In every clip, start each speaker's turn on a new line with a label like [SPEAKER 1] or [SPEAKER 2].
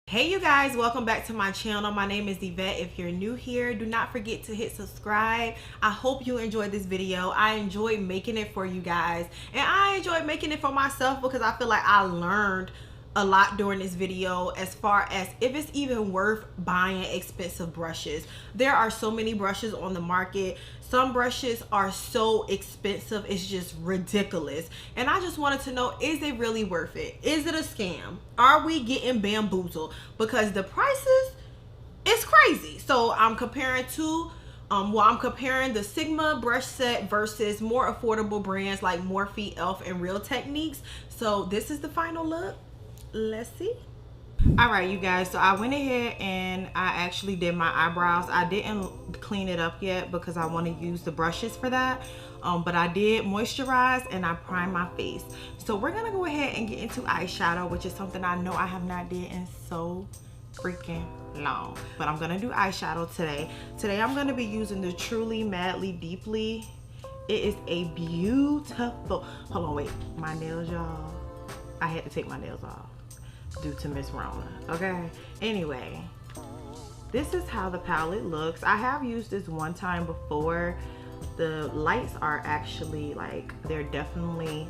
[SPEAKER 1] Hey you guys, welcome back to my channel. My name is Yvette. If you're new here, do not forget to hit subscribe. I hope you enjoyed this video. I enjoyed making it for you guys, and I enjoyed making it for myself because I feel like I learned a lot during this video as far as if it's even worth buying expensive brushes. There are so many brushes on the market. Some brushes are so expensive, it's just ridiculous. And I just wanted to know, is it really worth it? Is it a scam? Are we getting bamboozled? Because the prices, it's crazy. So I'm comparing I'm comparing the Sigma brush set versus more affordable brands like Morphe, Elf, and Real Techniques. So this is the final look. Let's see. All right, you guys, so I went ahead and I actually did my eyebrows. I didn't clean it up yet because I want to use the brushes for that, but I did moisturize and I primed my face. So we're gonna go ahead and get into eyeshadow, which is something I know I have not did in so freaking long, but I'm gonna do eyeshadow today. I'm gonna be using the Truly Madly Deeply. It is a beautiful, hold on, wait, my nails, y'all. I had to take my nails off due to Miss Rona. Okay, anyway, this is how the palette looks. I have used this one time before. The lights are actually like, they're definitely,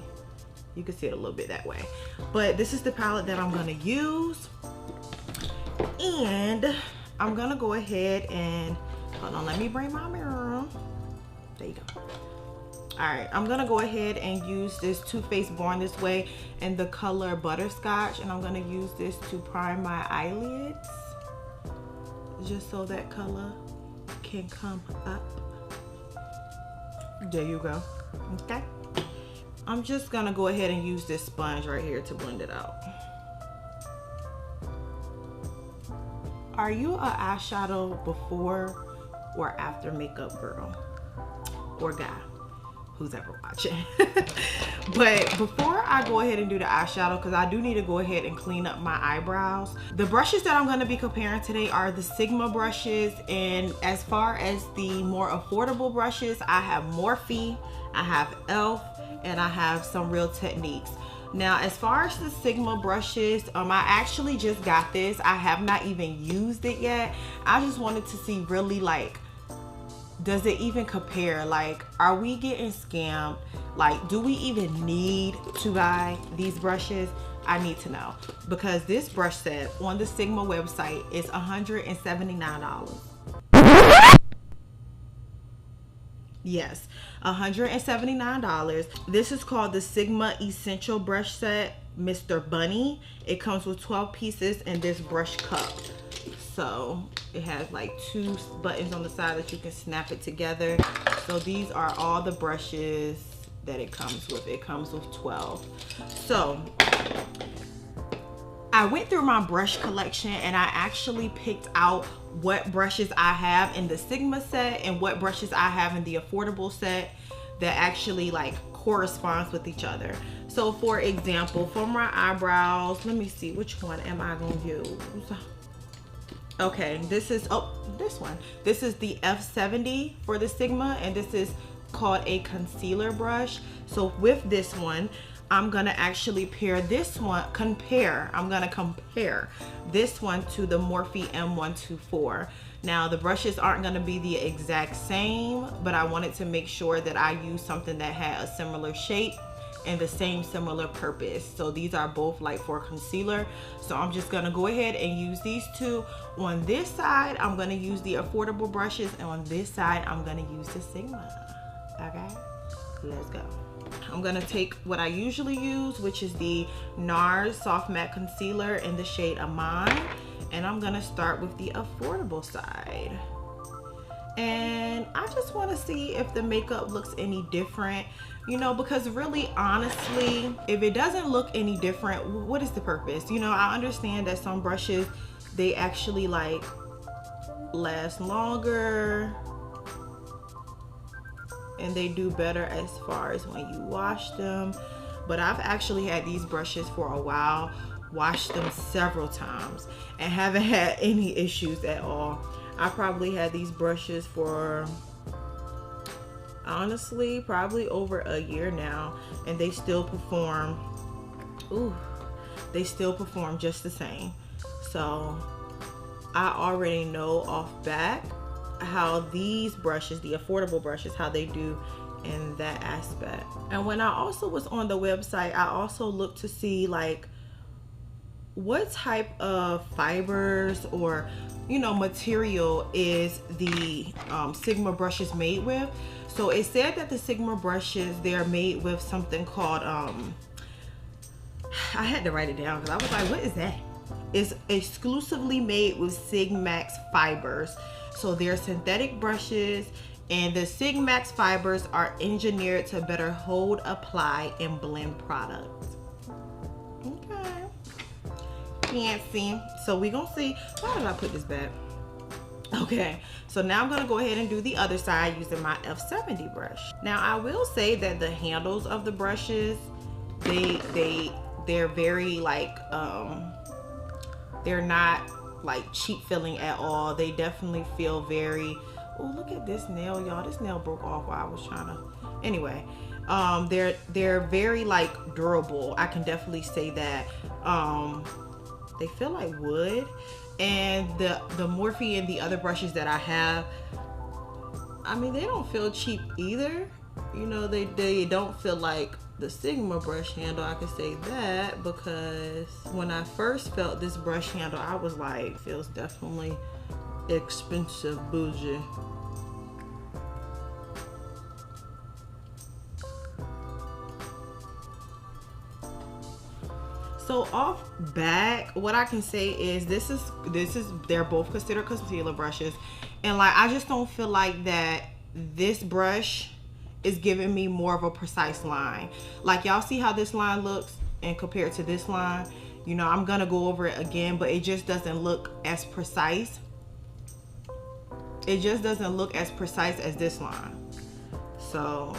[SPEAKER 1] you can see it a little bit that way, but this is the palette that I'm gonna use. And I'm gonna go ahead and hold on, let me bring my mirror. There you go. All right, I'm gonna go ahead and use this Too Faced Born This Way in the color Butterscotch, and I'm gonna use this to prime my eyelids, just so that color can come up. There you go. Okay. I'm just gonna go ahead and use this sponge right here to blend it out. Are you a eyeshadow before or after makeup girl or guy? Who's ever watching. But before I go ahead and do the eyeshadow, because I do need to go ahead and clean up my eyebrows, the brushes that I'm going to be comparing today are the Sigma brushes. And as far as the more affordable brushes, I have Morphe, I have Elf, and I have some Real Techniques. Now, as far as the Sigma brushes, I actually just got this. I have not even used it yet. I just wanted to see really, like, does it even compare? Like, are we getting scammed? Like, do we even need to buy these brushes? I need to know, because this brush set on the Sigma website is $179. Yes, $179. This is called the Sigma Essential Brush Set, Mr. Bunny. It comes with 12 pieces in this brush cup. So it has like 2 buttons on the side that you can snap it together. So these are all the brushes that it comes with. It comes with 12. So I went through my brush collection and I actually picked out what brushes I have in the Sigma set and what brushes I have in the affordable set that actually like corresponds with each other. So for example, for my eyebrows, let me see, which one am I gonna use? Okay, this is, oh, this one. This is the F70 for the Sigma, and this is called a concealer brush. So with this one, I'm gonna actually pair this one, I'm gonna compare this one to the Morphe M124. Now, the brushes aren't gonna be the exact same, but I wanted to make sure that I use something that had a similar shape and the same similar purpose. So these are both like for concealer. So I'm just gonna go ahead and use these two. On this side, I'm gonna use the affordable brushes, and on this side, I'm gonna use the Sigma. Okay, let's go. I'm gonna take what I usually use, which is the Nars Soft Matte Concealer in the shade Amande, and I'm gonna start with the affordable side. And I just want to see if the makeup looks any different, you know, because really honestly, if it doesn't look any different, what is the purpose? You know, I understand that some brushes, they actually like last longer and they do better as far as when you wash them, but I've actually had these brushes for a while, washed them several times, and haven't had any issues at all. I probably had these brushes for, honestly, probably over a year now, and they still perform, ooh, they still perform just the same. So I already know off back how these brushes, the affordable brushes, how they do in that aspect. And when I also was on the website, I also looked to see like what type of fibers or, you know, material is the Sigma brushes made with. So it said that the Sigma brushes, they're made with something called I had to write it down because I was like, what is that? It's exclusively made with Sigmax fibers. So they're synthetic brushes, and the Sigmax fibers are engineered to better hold, apply, and blend products. Okay. Fancy. So we gonna see. Why did I put this back? Okay, so now I'm gonna go ahead and do the other side using my F70 brush. Now I will say that the handles of the brushes, they're very like they're not like cheap feeling at all. They definitely feel very, oh, look at this nail, y'all. This nail broke off while I was trying to, anyway. They're very like durable. I can definitely say that. They feel like wood. And the Morphe and the other brushes that I have, I mean, they don't feel cheap either. You know, they don't feel like the Sigma brush handle. I can say that because when I first felt this brush handle, I was like, feels definitely expensive, bougie. So off back, what I can say is this is they're both considered concealer brushes, and like I just don't feel like that this brush is giving me more of a precise line. Like y'all see how this line looks and compared to this line, you know, I'm gonna go over it again, but it just doesn't look as precise. It just doesn't look as precise as this line. So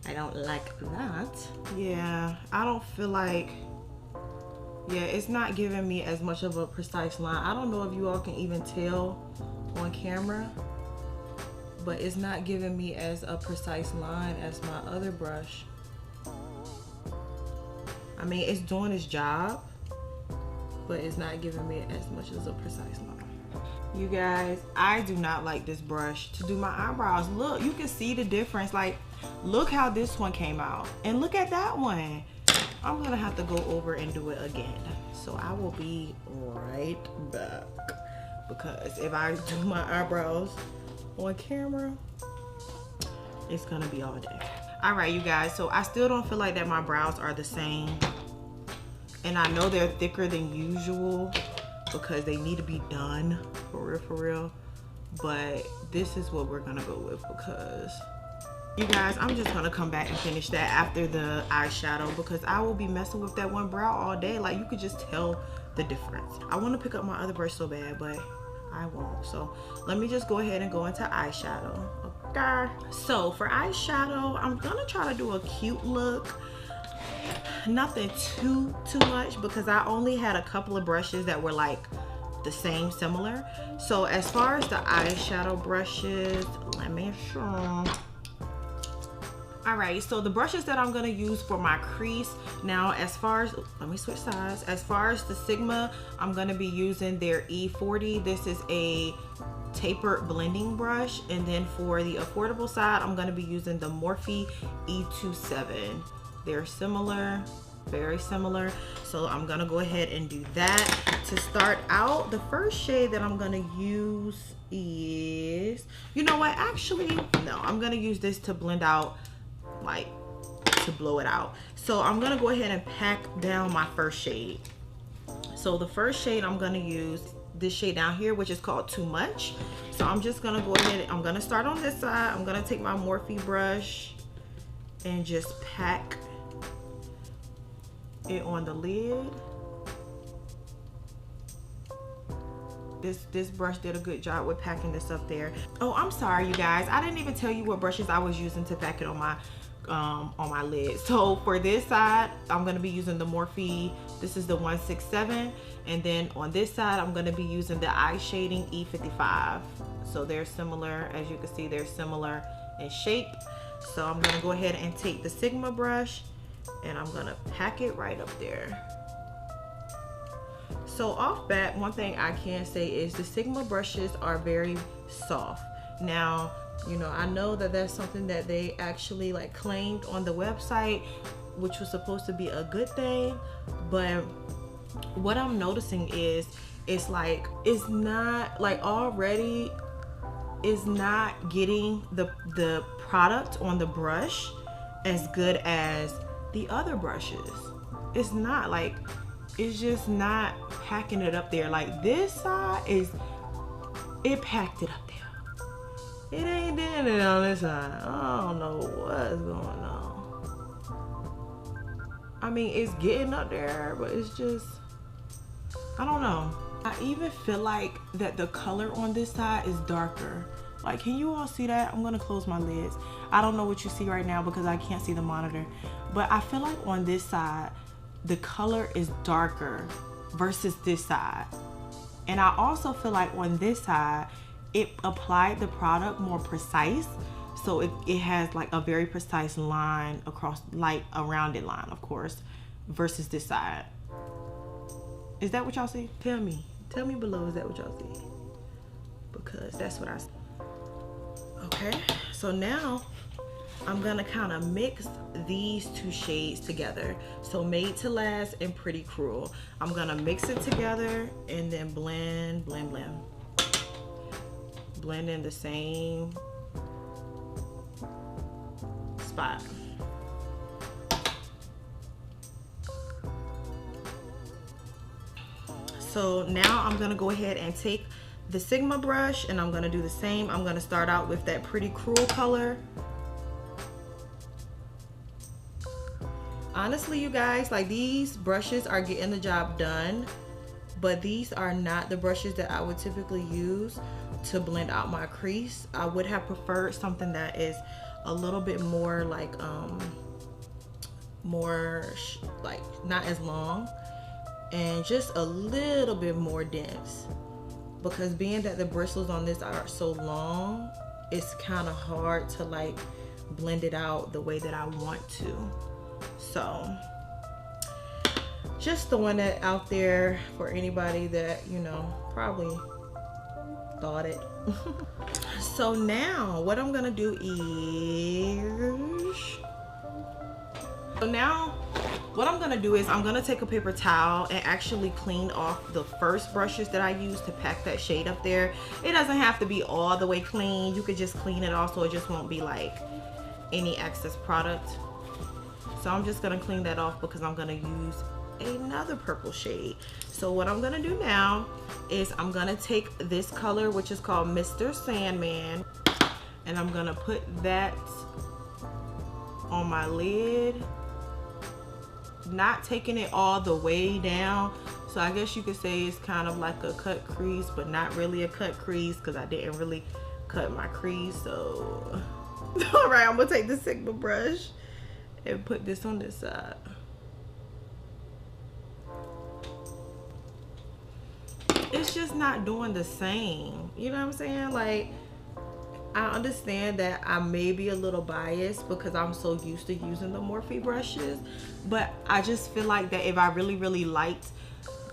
[SPEAKER 1] I don't like that. Yeah, I don't feel like, yeah, it's not giving me as much of a precise line. I don't know if you all can even tell on camera, but it's not giving me as a precise line as my other brush. I mean, it's doing its job, but it's not giving me as much as a precise line. You guys, I do not like this brush to do my eyebrows. Look, you can see the difference. Like, look how this one came out, and look at that one. I'm gonna have to go over and do it again. So I will be right back, because if I do my eyebrows on camera, it's gonna be all day. All right, you guys, so I still don't feel like that my brows are the same, and I know they're thicker than usual because they need to be done for real, but this is what we're gonna go with, because you guys, I'm just gonna come back and finish that after the eyeshadow, because I will be messing with that one brow all day. Like, you could just tell the difference. I want to pick up my other brush so bad, but I won't. So let me just go ahead and go into eyeshadow. Okay, so for eyeshadow, I'm gonna try to do a cute look. Nothing too much, because I only had a couple of brushes that were like the same, similar. So as far as the eyeshadow brushes, let me show. All right, so the brushes that I'm gonna use for my crease, now as far as, let me switch sides. As far as the Sigma, I'm gonna be using their E40. This is a tapered blending brush. And then for the affordable side, I'm gonna be using the Morphe E27. They're similar, very similar. So I'm gonna go ahead and do that. To start out, the first shade that I'm gonna use is, you know what, actually, no, I'm gonna use this to blend out, like to blow it out. So I'm gonna go ahead and pack down my first shade. So the first shade I'm gonna use, this shade down here, which is called Too Much. So I'm just gonna go ahead, I'm gonna start on this side. I'm gonna take my Morphe brush and just pack it on the lid. This brush did a good job with packing this up there. Oh, I'm sorry, you guys, I didn't even tell you what brushes I was using to pack it on my lid. So for this side, I'm gonna be using the Morphe, this is the 167, and then on this side, I'm gonna be using the eye shading E55. So they're similar, as you can see, they're similar in shape. So I'm gonna go ahead and take the Sigma brush and I'm gonna pack it right up there. So off bat, one thing I can say is the Sigma brushes are very soft. Now, you know, I know that that's something that they actually like claimed on the website, which was supposed to be a good thing, but what I'm noticing is it's like it's not like already is not getting the product on the brush as good as the other brushes. It's not like, it's just not packing it up there. Like this side it packed it up there. It ain't doing it on this side. I don't know what's going on. I mean, it's getting up there, but it's just, I don't know. I even feel like that the color on this side is darker. Like, can you all see that? I'm gonna close my lids. I don't know what you see right now because I can't see the monitor, but I feel like on this side, the color is darker versus this side. And I also feel like on this side, it applied the product more precise. So it has like a very precise line across, like a rounded line, of course, versus this side. Is that what y'all see? Tell me below, is that what y'all see? Because that's what I see. Okay, so now I'm gonna kind of mix these two shades together. So Made to Last and Pretty Cruel. I'm gonna mix it together and then blend, blend, blend. Blend in the same spot. So now I'm gonna go ahead and take the Sigma brush and I'm gonna do the same. I'm gonna start out with that Pretty Cruel color. Honestly, you guys, like these brushes are getting the job done, but these are not the brushes that I would typically use to blend out my crease. I would have preferred something that is a little bit more like, like not as long and just a little bit more dense. Because being that the bristles on this are so long, it's kind of hard to like blend it out the way that I want to. So just throwing that out there for anybody that, you know, probably thought it. So now what I'm gonna do is, I'm gonna take a paper towel and actually clean off the first brushes that I used to pack that shade up there. It doesn't have to be all the way clean. You could just clean it off so it just won't be like any excess product. So I'm just gonna clean that off because I'm gonna use another purple shade. So what I'm gonna do now is I'm gonna take this color, which is called Mr. Sandman, and I'm gonna put that on my lid, not taking it all the way down. So I guess you could say it's kind of like a cut crease, but not really a cut crease because I didn't really cut my crease. So all right, I'm gonna take the Sigma brush and put this on this side. It's just not doing the same. You know what I'm saying? Like, I understand that I may be a little biased because I'm so used to using the Morphe brushes, but I just feel like that if I really liked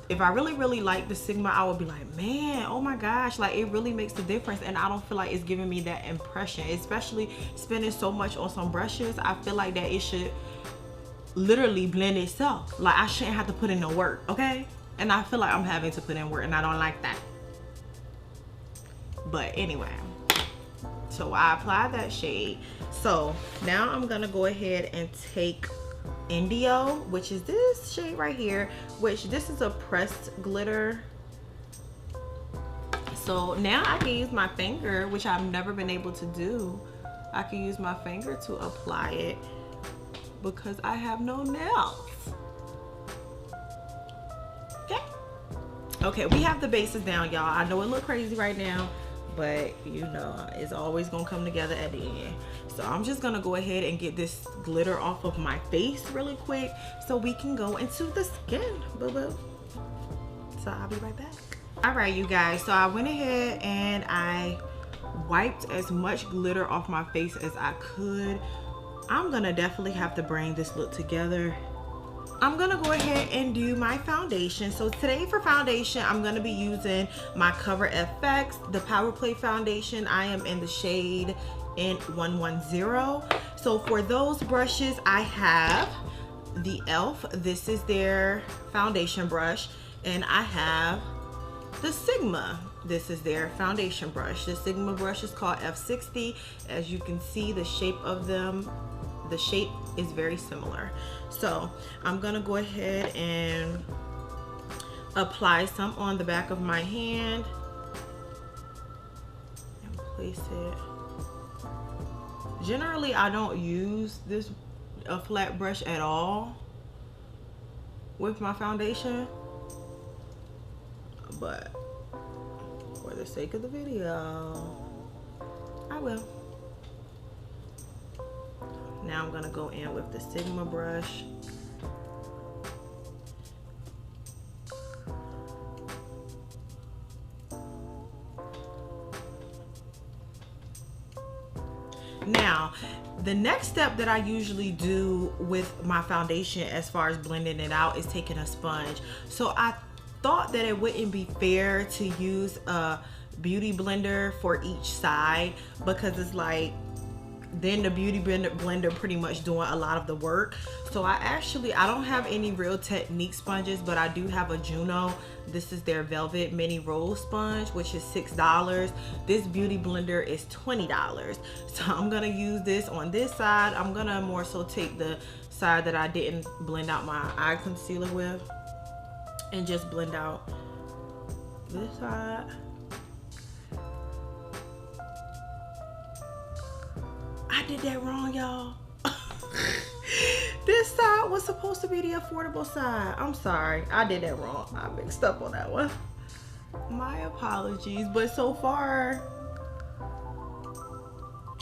[SPEAKER 1] the Sigma, I would be like, man, oh my gosh, like it really makes a difference. And I don't feel like it's giving me that impression, especially spending so much on some brushes. I feel like that it should literally blend itself. Like I shouldn't have to put in no work, okay? And I feel like I'm having to put in work and I don't like that. But anyway, so I applied that shade. So now I'm gonna go ahead and take Indio, which is this shade right here, which this is a pressed glitter. So now I can use my finger, which I've never been able to do. I can use my finger to apply it because I have no nails. Okay, we have the bases down, y'all. I know it look crazy right now, but you know, it's always gonna come together at the end. So I'm just gonna go ahead and get this glitter off of my face really quick so we can go into the skin, boo-boo. So I'll be right back. All right, you guys, so I went ahead and I wiped as much glitter off my face as I could. I'm gonna definitely have to bring this look together. I'm gonna go ahead and do my foundation. So today for foundation, I'm gonna be using my Cover FX, the Power Play foundation. I am in the shade N110. So for those brushes, I have the e.l.f. This is their foundation brush, and I have the Sigma. This is their foundation brush. The Sigma brush is called F60. As you can see, the shape of them, the shape is very similar. So I'm gonna go ahead and apply some on the back of my hand and place it. Generally, I don't use a flat brush at all with my foundation, but for the sake of the video, I will. Now I'm gonna go in with the Sigma brush. Now, the next step that I usually do with my foundation as far as blending it out is taking a sponge. So I thought that it wouldn't be fair to use a beauty blender for each side, because it's like then the beauty blender pretty much doing a lot of the work. So I don't have any Real Technique sponges, but I do have a Juno. This is their Velvet Mini Roll Sponge, which is $6. This beauty blender is $20. So I'm gonna use this on this side. I'm gonna more so take the side that I didn't blend out my eye concealer with and just blend out this side. I did that wrong, y'all. This side was supposed to be the affordable side. I'm sorry, I did that wrong. I mixed up on that one. My apologies, but so far,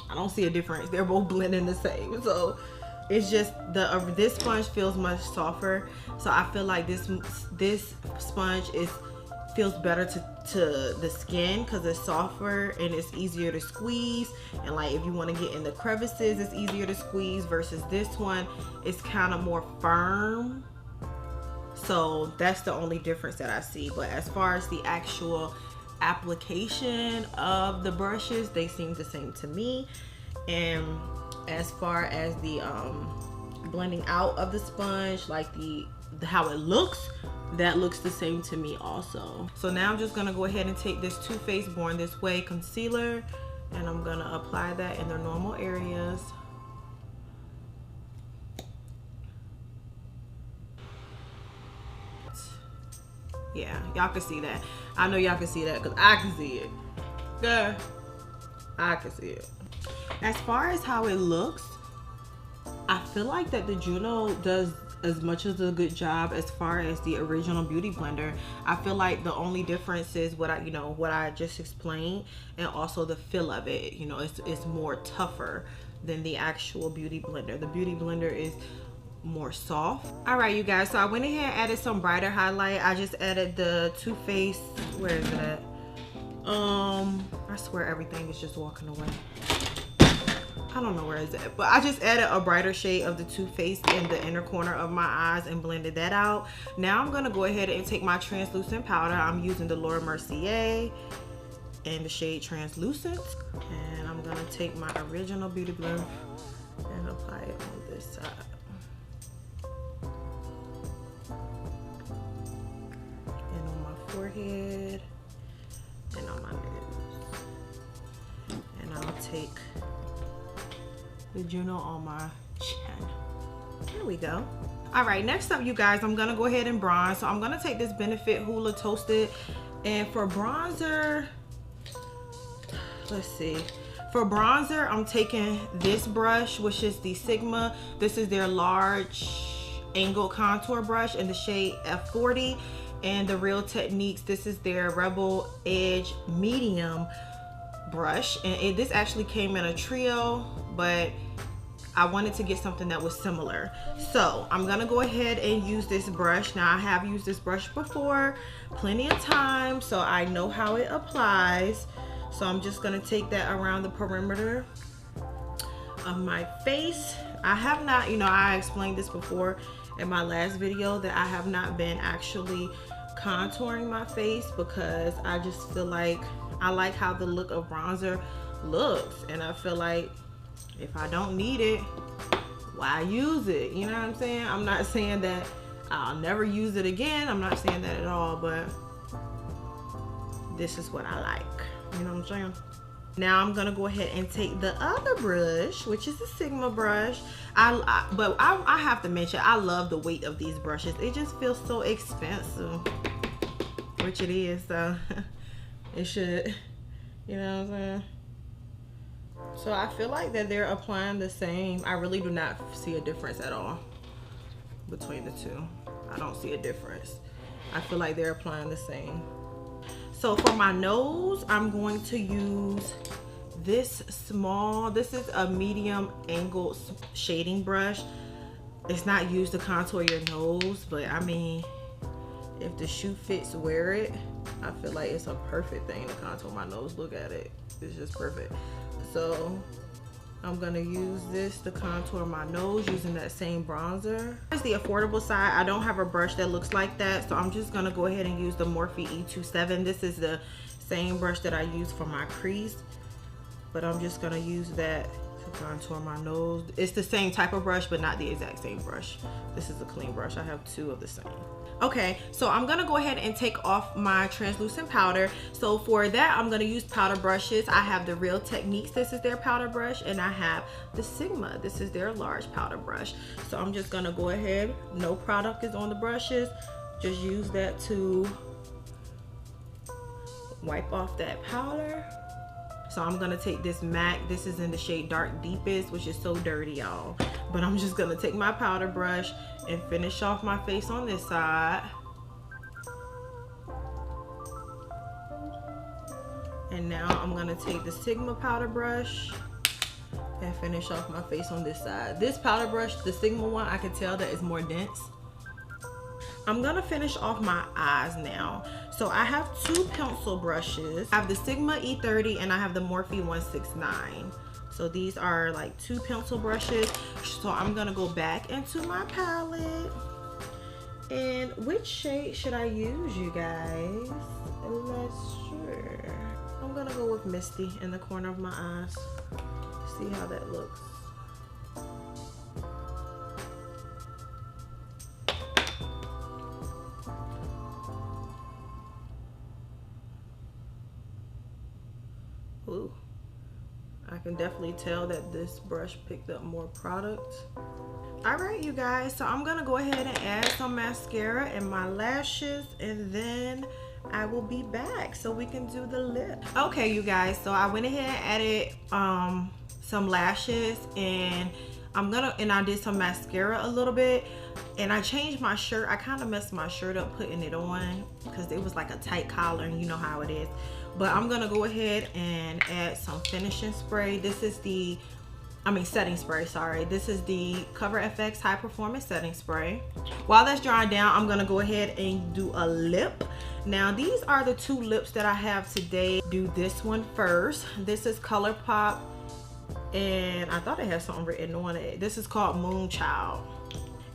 [SPEAKER 1] I don't see a difference. They're both blending the same. So it's just this sponge feels much softer. So I feel like this sponge feels better to the skin because it's softer and it's easier to squeeze, and like if you want to get in the crevices, it's easier to squeeze, versus this one is kind of more firm. So that's the only difference that I see. But as far as the actual application of the brushes, they seem the same to me. And as far as the blending out of the sponge, like how it looks, that looks the same to me also. So now I'm just gonna go ahead and take this Too Faced Born This Way concealer, and I'm gonna apply that in the normal areas. Yeah, y'all can see that. I know y'all can see that because I can see it. Yeah, I can see it. As far as how it looks, I feel like that the Juno does as much as a good job as far as the original beauty blender. I feel like the only difference is what I just explained, and also the feel of it. You know, it's more tougher than the actual beauty blender. The beauty blender is more soft. All right, you guys, so I went ahead and added some brighter highlight. I just added the Too Faced, where is it at? I swear everything is just walking away. I don't know where it's at, but I just added a brighter shade of the Too Faced in the inner corner of my eyes and blended that out. Now I'm gonna go ahead and take my translucent powder. I'm using the Mercier in the shade Translucent, and I'm gonna take my original beauty blender and apply it on this side and on my forehead and on my nose, and I'll take the Juno on my chin. There we go. All right, next up, you guys, I'm gonna go ahead and bronze. So I'm gonna take this Benefit Hoola Toasted, and for bronzer, let's see. For bronzer, I'm taking this brush, which is the Sigma. This is their large angle contour brush in the shade F40, and the Real Techniques, this is their Rebel Edge Medium brush, and this actually came in a trio, but I wanted to get something that was similar. So I'm gonna go ahead and use this brush. Now I have used this brush before plenty of times, so I know how it applies. So I'm just gonna take that around the perimeter of my face. I have not, I explained this before in my last video that I have not been actually contouring my face because I just feel like I like how the look of bronzer looks, and I feel like if I don't need it, why use it? You know what I'm saying? I'm not saying that I'll never use it again. I'm not saying that at all, but this is what I like. You know what I'm saying? Now I'm gonna go ahead and take the other brush, which is the Sigma brush. But I have to mention, I love the weight of these brushes. It just feels so expensive, which it is, so it should, you know what I'm saying? So I feel like that they're applying the same. I really do not see a difference at all between the two. I don't see a difference. I feel like they're applying the same. So for my nose, I'm going to use this this is a medium angled shading brush. It's not used to contour your nose, but I mean, if the shoe fits, wear it. I feel like it's a perfect thing to contour my nose. Look at it, it's just perfect. So I'm gonna use this to contour my nose using that same bronzer. Here's the affordable side. I don't have a brush that looks like that, so I'm just gonna go ahead and use the Morphe E27. This is the same brush that I use for my crease, but I'm just gonna use that to contour my nose. It's the same type of brush, but not the exact same brush. This is a clean brush. I have two of the same. Okay, so I'm gonna go ahead and take off my translucent powder. So for that, I'm gonna use powder brushes. I have the Real Techniques, this is their powder brush, and I have the Sigma, this is their large powder brush. So I'm just gonna go ahead, no product is on the brushes, just use that to wipe off that powder. So I'm gonna take this MAC, this is in the shade Dark Deepest, which is so dirty, y'all. But I'm just gonna take my powder brush and finish off my face on this side. And now I'm gonna take the Sigma powder brush and finish off my face on this side. This powder brush, the Sigma one, I can tell that it's more dense. I'm gonna finish off my eyes now. So I have two pencil brushes. I have the Sigma E30 and I have the Morphe 169. So these are like two pencil brushes. So I'm gonna go back into my palette. And which shade should I use, you guys? Let's see. I'm gonna go with Misty in the corner of my eyes. See how that looks. Ooh, I can definitely tell that this brush picked up more product. All right, you guys, so I'm gonna go ahead and add some mascara and my lashes, and then I will be back so we can do the lip. Okay, you guys, so I went ahead and added some lashes, and I did some mascara a little bit, and I changed my shirt. I kind of messed my shirt up putting it on because it was like a tight collar, and you know how it is. But I'm gonna go ahead and add some finishing spray. This is the, setting spray, sorry. This is the Cover FX High Performance Setting Spray. While that's drying down, I'm gonna go ahead and do a lip. Now, these are the two lips that I have today. Do this one first. This is Colourpop, and I thought it had something written on it. This is called Moonchild.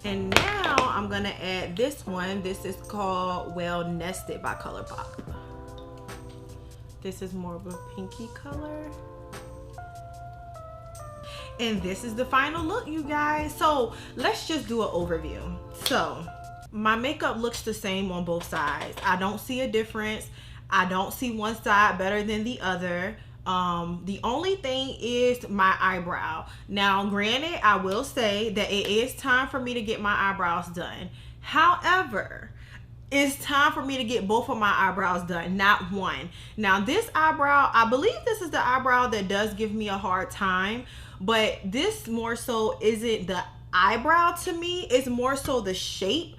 [SPEAKER 1] And now I'm gonna add this one. This is called Well Nested by Colourpop. This is more of a pinky color. And this is the final look, you guys. So let's just do an overview. So my makeup looks the same on both sides. I don't see a difference. I don't see one side better than the other. The only thing is my eyebrow. Now, granted, I will say that it is time for me to get my eyebrows done. However, it's time for me to get both of my eyebrows done, not one. Now, this eyebrow, I believe this is the eyebrow that does give me a hard time, but this more so isn't the eyebrow to me. It's more so the shape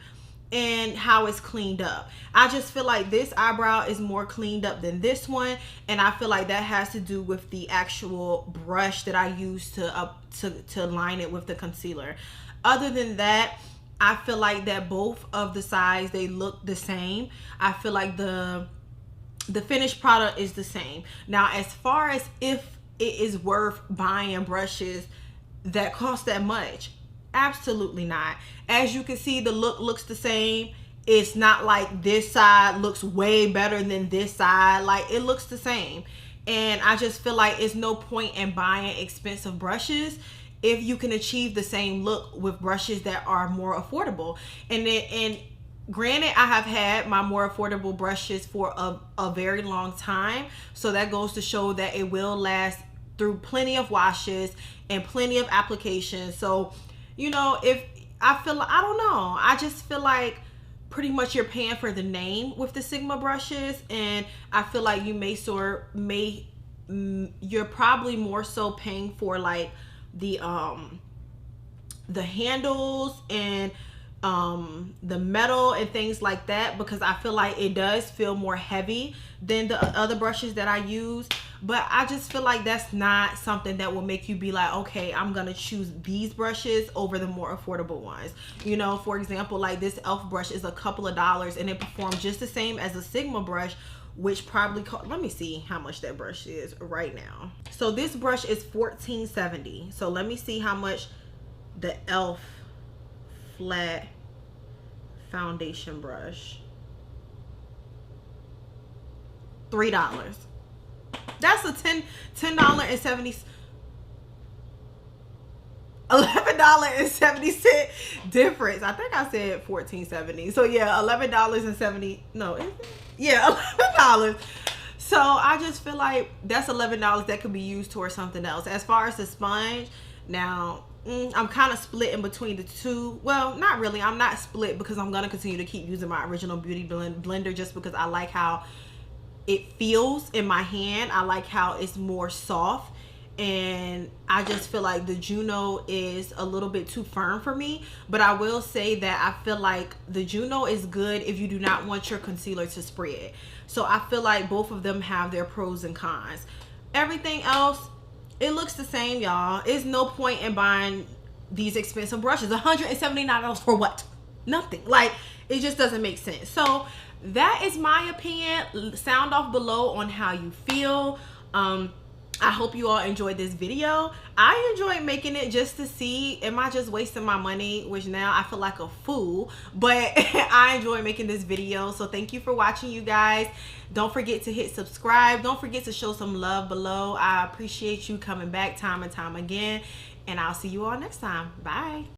[SPEAKER 1] and how it's cleaned up. I just feel like this eyebrow is more cleaned up than this one, and I feel like that has to do with the actual brush that I use to line it with the concealer. Other than that, I feel like that both of the sides, they look the same. I feel like the finished product is the same. Now, as far as if it is worth buying brushes that cost that much, Absolutely not. As you can see, the look looks the same. It's not like this side looks way better than this side. Like, it looks the same. And I just feel like it's no point in buying expensive brushes if you can achieve the same look with brushes that are more affordable. And granted, I have had my more affordable brushes for a very long time, so that goes to show that it will last through plenty of washes and plenty of applications. So, you know, if I feel, I don't know, I just feel like pretty much you're paying for the name with the Sigma brushes, and I feel like you you're probably more so paying for like the handles and the metal and things like that, because I feel like it does feel more heavy than the other brushes that I use. But I just feel like that's not something that will make you be like, okay, I'm gonna choose these brushes over the more affordable ones. You know, for example, like this e.l.f. brush is a couple of dollars and it performs just the same as a Sigma brush, which probably let me see how much that brush is right now. So this brush is $14.70. So let me see how much the e.l.f. flat foundation brush. $3. That's a $11.70 difference. I think I said $14.70. So yeah, $11.70. No, is it? Yeah, $11. So I just feel like that's $11 that could be used towards something else. As far as the sponge, now I'm kind of split in between the two. Well, not really. I'm not split because I'm gonna continue to keep using my original Beauty Blender just because I like how it feels in my hand. I like how it's more soft, and I just feel like the Juno is a little bit too firm for me. But I will say that I feel like the Juno is good if you do not want your concealer to spread. So I feel like both of them have their pros and cons. Everything else, it looks the same, y'all. It's no point in buying these expensive brushes. $179 for what? Nothing. Like, it just doesn't make sense. So that is my opinion. Sound off below on how you feel. I hope you all enjoyed this video. I enjoyed making it just to see, am I just wasting my money, which now I feel like a fool, but I enjoy making this video. So thank you for watching, you guys. Don't forget to hit subscribe. Don't forget to show some love below. I appreciate you coming back time and time again, and I'll see you all next time. Bye.